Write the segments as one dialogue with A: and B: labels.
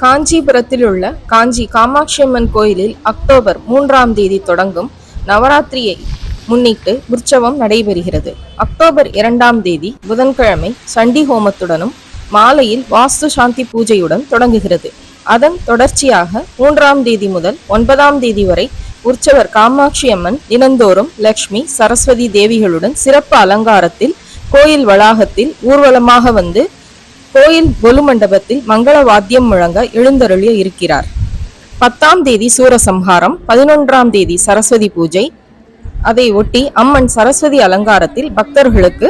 A: காஞ்சிபுரத்தில் உள்ள காஞ்சி காமாட்சியம்மன் கோயிலில் அக்டோபர் 3ஆம் தேதி தொடங்கும் நவராத்திரியை முன்னிட்டு உற்சவம் நடைபெறுகிறது. அக்டோபர் 2ஆம் தேதி புதன்கிழமை சண்டி ஹோமத்துடனும் மாலையில் வாஸ்து சாந்தி பூஜையுடன் தொடங்குகிறது. அதன் தொடர்ச்சியாக 3ஆம் தேதி முதல் 9ஆம் தேதி வரை உற்சவர் காமாட்சி அம்மன் தினந்தோறும் லட்சுமி சரஸ்வதி தேவிகளுடன் சிறப்பு அலங்காரத்தில் கோயில் வளாகத்தில் ஊர்வலமாக வந்து கோயில் கொலு மண்டபத்தில் மங்கள வாத்தியம் முழங்க எழுந்தருளிய இருக்கிறார். 10ஆம் தேதி சூரசம்ஹாரம், 11ஆம் தேதி சரஸ்வதி பூஜை. அதை ஒட்டி அம்மன் சரஸ்வதி அலங்காரத்தில் பக்தர்களுக்கு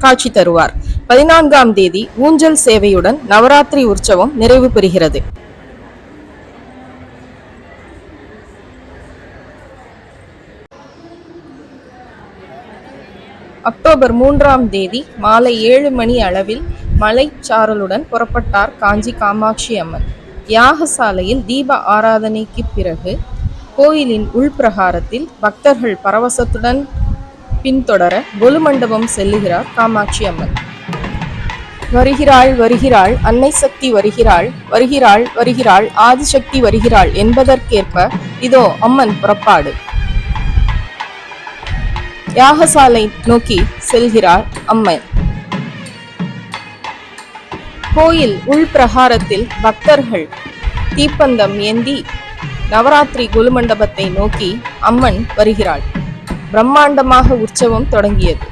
A: காட்சி தருவார். 14ஆம் தேதி ஊஞ்சல் சேவையுடன் நவராத்திரி உற்சவம் நிறைவு பெறுகிறது. அக்டோபர் 3ஆம் தேதி மாலை 7 மணி அளவில் மலைச்சாரலுடன் புறப்பட்டார் காஞ்சி காமாட்சி அம்மன். யாகசாலையில் தீப ஆராதனைக்கு பிறகு கோயிலின் உள்பிரகாரத்தில் பக்தர்கள் பரவசத்துடன் பின்தொடர கொலு மண்டபம் செல்லுகிறார் காமாட்சி அம்மன். வருகிறாள் வருகிறாள் அன்னை சக்தி வருகிறாள், வருகிறாள் வருகிறாள் ஆதிசக்தி வருகிறாள் என்பதற்கேற்ப இதோ அம்மன் புறப்பாடு. யாகசாலை நோக்கி செல்கிறார் அம்மன். கோயில் உள்பிரகாரத்தில் பக்தர்கள் தீப்பந்தம் ஏந்தி நவராத்திரி கொலு மண்டபத்தை நோக்கி அம்மன் வருகிறாள். பிரம்மாண்டமாக உற்சவம் தொடங்கியது.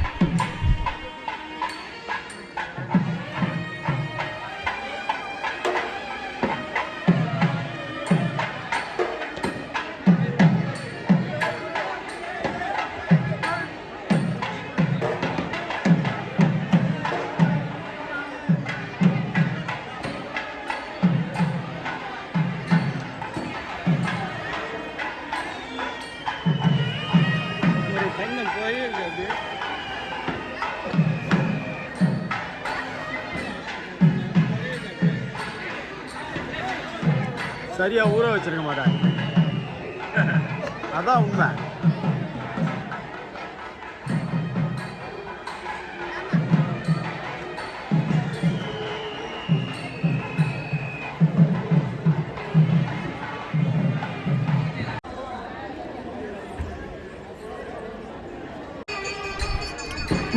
B: சரியா ஊற வச்சிருக்க மாட்டாங்க, அதான் உண்மை.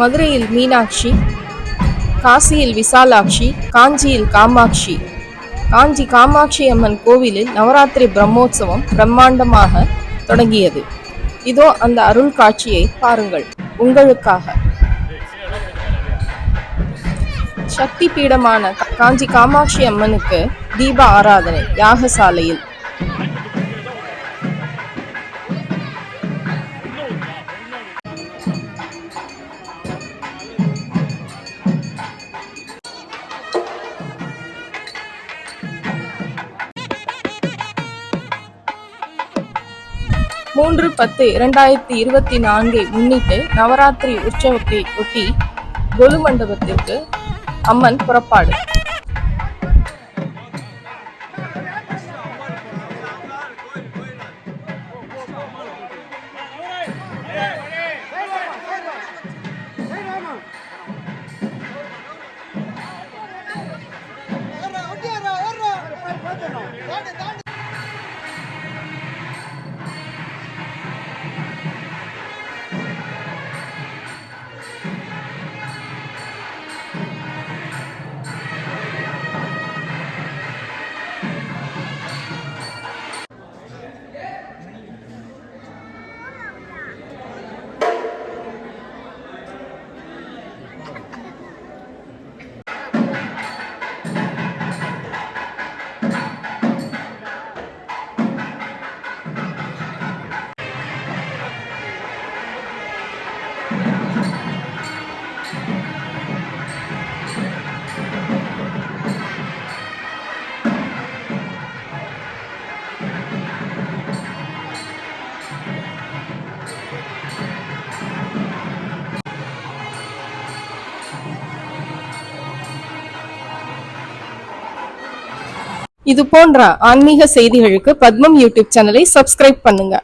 A: மதுரையில் மீனாட்சி, காசியில் விசாலாட்சி, காஞ்சியில் காமாட்சி. காஞ்சி காமாட்சி அம்மன் கோவிலில் நவராத்திரி பிரம்மோற்சவம் பிரம்மாண்டமாக தொடங்கியது. இதோ அந்த அருள் காட்சியை பாருங்கள் உங்களுக்காக. சக்தி பீடமான காஞ்சி காமாட்சி அம்மனுக்கு தீப ஆராதனை யாகசாலையில். மூன்று 10/2024 முன்னிட்டு நவராத்திரி உற்சவத்தை ஒட்டி கொலு மண்டபத்திற்கு அம்மன் புறப்பாடு. இது போன்ற ஆன்மீக செய்திகளுக்கு பத்மம் யூடியூப் சேனலை சப்ஸ்கிரைப் பண்ணுங்க.